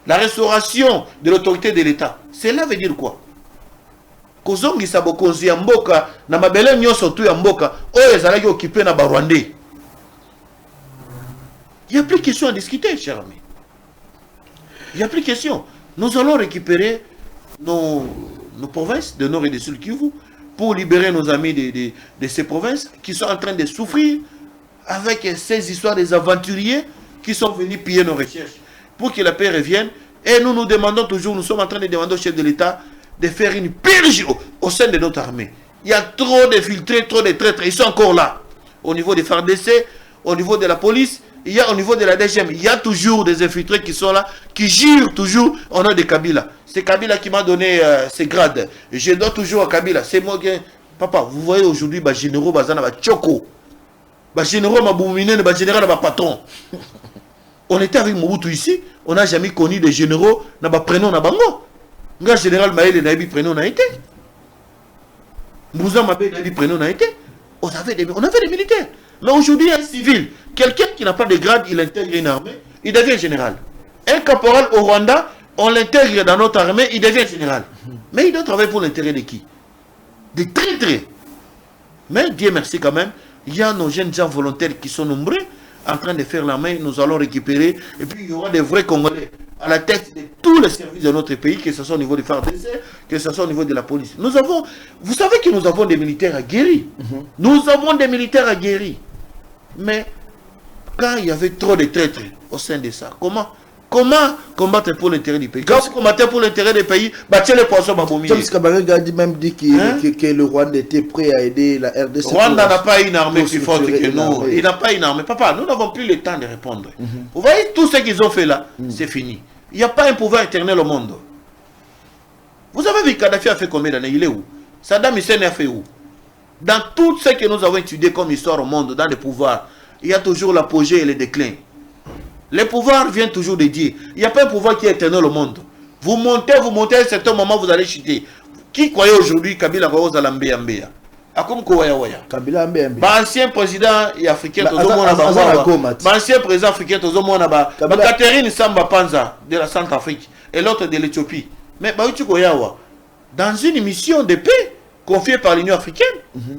[SPEAKER 2] La restauration de l'autorité de l'État, cela veut dire quoi? Kozongisa bokonzi ya mboka na mabele nyonso tu ya mboka oyo ezalaki occupé na Barwandais. Il n'y a plus de question à discuter, cher ami. Il n'y a plus de question. Nous allons récupérer nos provinces de Nord et de Sud Kivu pour libérer nos amis de ces provinces qui sont en train de souffrir avec ces histoires des aventuriers qui sont venus piller nos recherches pour que la paix revienne. Et nous nous demandons toujours, nous sommes en train de demander au chef de l'État de faire une purge au sein de notre armée. Il y a trop de filtrés, trop de traîtres. Ils sont encore là. Au niveau des FARDC, au niveau de la police, il y a au niveau de la DGM, il y a toujours des infiltrés qui sont là, qui jurent toujours au nom de Kabila. C'est Kabila qui m'a donné ces grades. Je dois toujours à Kabila. C'est moi qui... Papa, vous voyez aujourd'hui, les généraux, les Tchoko. Les généraux, les généraux, les patrons. On était avec Mobutu ici, on n'a jamais connu des généraux, les prénoms, les bango. Le général Maël n'a pas prénom, n'a été. Moussa Mabé n'a pas prénom, n'a été. On avait des militaires. Mais aujourd'hui, un civil, quelqu'un qui n'a pas de grade, il intègre une armée, il devient général. Un caporal au Rwanda, on l'intègre dans notre armée, il devient général. Mais il doit travailler pour l'intérêt de qui? Des traîtres. Mais Dieu merci quand même, il y a nos jeunes gens volontaires qui sont nombreux, en train de faire la main, nous allons récupérer. Et puis il y aura des vrais Congolais à la tête de tous les services de notre pays, que ce soit au niveau du FARDC, que ce soit au niveau de la police. Nous avons, vous savez que nous avons des militaires aguerris. Nous avons des militaires aguerris. Mais quand il y avait trop de traîtres au sein de ça, comment combattre pour l'intérêt du pays? Quand vous combattez pour l'intérêt du pays, battez les poissons Baboumi.
[SPEAKER 1] James Kabarega a même dit que le Rwanda était prêt à aider la RDC.
[SPEAKER 2] Rwanda n'a pas une armée plus forte que nous. Il n'a pas une armée. Papa, nous n'avons plus le temps de répondre. Vous voyez, tout ce qu'ils ont fait là, c'est fini. Il n'y a pas un pouvoir éternel au monde. Vous avez vu Kadhafi a fait combien d'années? Il est où? Saddam Hussein a fait où? Dans tout ce que nous avons étudié comme histoire au monde, dans les pouvoirs, il y a toujours l'apogée et le déclin. Les pouvoirs viennent toujours de Dieu. Il n'y a pas un pouvoir qui est éternel au monde. Vous montez, à un certain moment, vous allez chuter. Qui croyait aujourd'hui Kabila Rose à l'Ambéa?
[SPEAKER 1] Kabila Ambéa.
[SPEAKER 2] Ancien président africain, ancien président africain, Catherine Samba Panza de la Centrafrique et l'autre de l'Éthiopie. Mais dans une mission de paix confiée par l'Union africaine,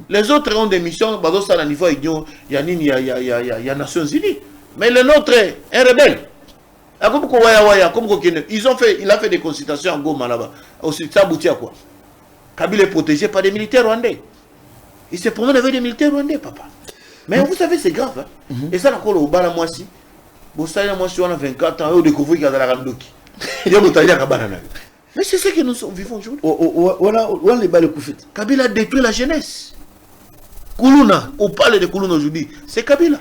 [SPEAKER 2] les autres ont des missions à niveau il y a Nations Unies. Mais le nôtre est un rebelle. Il a fait des consultations en Goma là-bas. Aussi, ça aboutit à quoi? Kabila est protégé par des militaires rwandais. Il se promène avec des militaires rwandais, papa. Mais vous savez, c'est grave. Hein? Et ça, on a au bas moi si. Vous savez, moi, si on a 24 ans, on découvre qu'il y a de la randoki. Mais c'est ce que nous vivons aujourd'hui.
[SPEAKER 1] On les bat le coup.
[SPEAKER 2] Kabila a détruit la jeunesse. Koulouna, on parle de Koulouna aujourd'hui. C'est Kabila.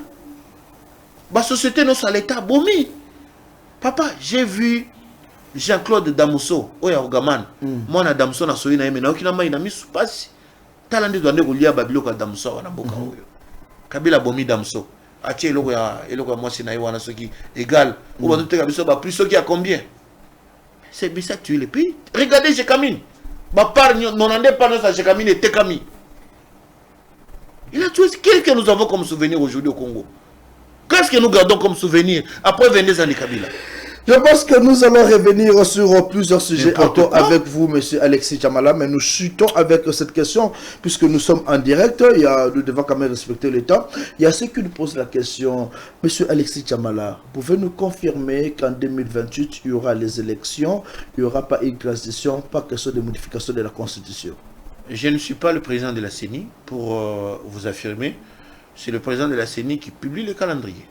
[SPEAKER 2] La société, non, c'est l'État. Bomi. Papa, j'ai vu Jean-Claude Damuso, Oya Ogaman. Moi, na Damuso, na soyi na yeme, na okina ma ina misu pasi. Talande doande kulia babilo ka Damuso, wana boka oyo. Kabila bomi Damuso. Ache eloko ya moi si na iwana soki égal. Ou ba tout Kabiso ba plus soki à combien? C'est bien ça tuer le pays. Regardez Jekamine. Ba par non ande pas dans sa Jekamine et Tekami. Il a tué qu'est-ce que nous avons comme souvenir aujourd'hui au Congo? Qu'est-ce que nous gardons comme souvenir après 22 années Kabila?
[SPEAKER 1] Je pense que nous allons revenir sur plusieurs sujets encore avec vous, monsieur Alexis Djamala, mais nous chutons avec cette question, puisque nous sommes en direct, nous devons quand même respecter le temps. Il y a ceux qui nous posent la question, monsieur Alexis Djamala, pouvez-nous confirmer qu'en 2028, il y aura les élections, il n'y aura pas une transition, pas question de modification de la Constitution?
[SPEAKER 2] Je ne suis pas le président de la CENI pour vous affirmer. C'est le président de la CENI qui publie le calendrier.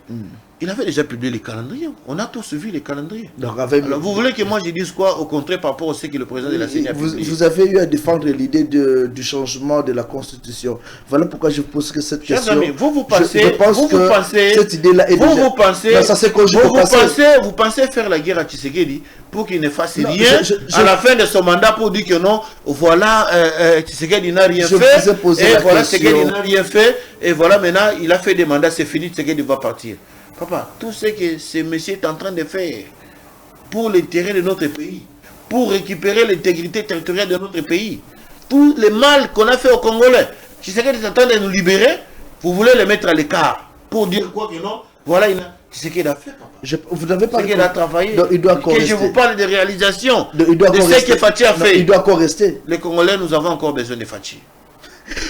[SPEAKER 2] Il avait déjà publié les calendriers. On a tous suivi les calendriers. Alors, vous voulez que moi je dise quoi au contraire par rapport à ce que le président de la CENI a publié?
[SPEAKER 1] Vous avez eu à défendre l'idée du changement de la Constitution. Voilà pourquoi je vous pose cette question.
[SPEAKER 2] Chers amis, vous pensez cette idée-là est vous pensez faire la guerre à Tshisekedi pour qu'il ne fasse rien à la fin de son mandat pour dire que non, voilà, Tshisekedi n'a rien fait, et voilà, Tshisekedi n'a rien fait, et voilà, maintenant, il a fait des mandats, c'est fini, Tshisekedi va partir. Papa, tout ce que ce monsieur est en train de faire pour l'intérêt de notre pays, pour récupérer l'intégrité territoriale de notre pays, tout le mal qu'on a fait aux Congolais, Tshisekedi est en train de nous libérer, vous voulez le mettre à l'écart pour dire quoi que non, voilà, Tshisekedi a fait, papa.
[SPEAKER 1] Vous n'avez pas
[SPEAKER 2] qu'il a travaillé.
[SPEAKER 1] Donc, il doit encore
[SPEAKER 2] que
[SPEAKER 1] rester.
[SPEAKER 2] je vous parle de réalisation, de
[SPEAKER 1] ce
[SPEAKER 2] que Fathi a fait.
[SPEAKER 1] Il doit encore rester.
[SPEAKER 2] Les Congolais, nous avons encore besoin de Fathi.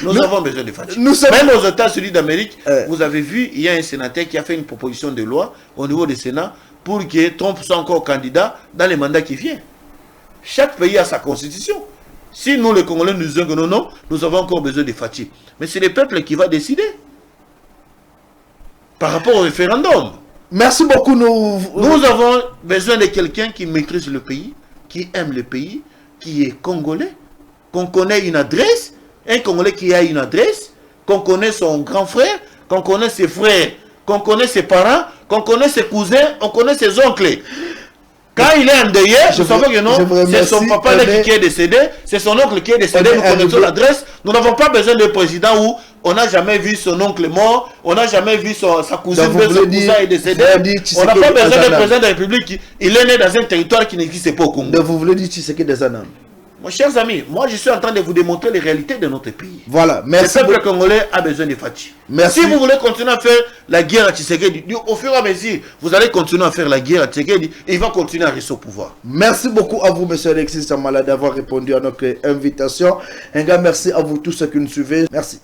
[SPEAKER 2] Nous avons besoin de Fathi.
[SPEAKER 1] Sommes...
[SPEAKER 2] Même aux États-Unis d'Amérique, vous avez vu, il y a un sénateur qui a fait une proposition de loi au niveau du Sénat pour que Trump soit encore candidat dans les mandats qui viennent. Chaque pays a sa constitution. Si nous, les Congolais, nous disons que non, nous avons encore besoin de Fathi. Mais c'est le peuple qui va décider. Par rapport au référendum.
[SPEAKER 1] Merci beaucoup.
[SPEAKER 2] Nous avons besoin de quelqu'un qui maîtrise le pays, qui aime le pays, qui est congolais, qu'on connaît une adresse, un Congolais qui a une adresse, qu'on connaît son grand frère, qu'on connaît ses frères, qu'on connaît ses parents, qu'on connaît ses cousins, on connaît ses oncles. Quand il est endeuillé, nous savons que non, c'est son papa qui est décédé, c'est son oncle qui est décédé, nous connaissons l'adresse. Nous n'avons pas besoin de président où on n'a jamais vu son oncle mort, on n'a jamais vu sa cousine, son cousin est décédé. On n'a pas besoin de président de la République, il est né dans un territoire qui n'existe pas au Congo.
[SPEAKER 1] Vous voulez dire Tshisekedi des Anam?
[SPEAKER 2] Mes chers amis, moi je suis en train de vous démontrer les réalités de notre pays.
[SPEAKER 1] Voilà, merci.
[SPEAKER 2] Le peuple congolais a besoin de Fathi.
[SPEAKER 1] Merci.
[SPEAKER 2] Si vous voulez continuer à faire la guerre à Tshisekedi, au fur et à mesure, vous allez continuer à faire la guerre à Tshisekedi et il va continuer à rester au pouvoir.
[SPEAKER 1] Merci beaucoup à vous, monsieur Alexis Djamala, d'avoir répondu à notre invitation. Un grand merci à vous tous ceux qui nous suivez. Merci.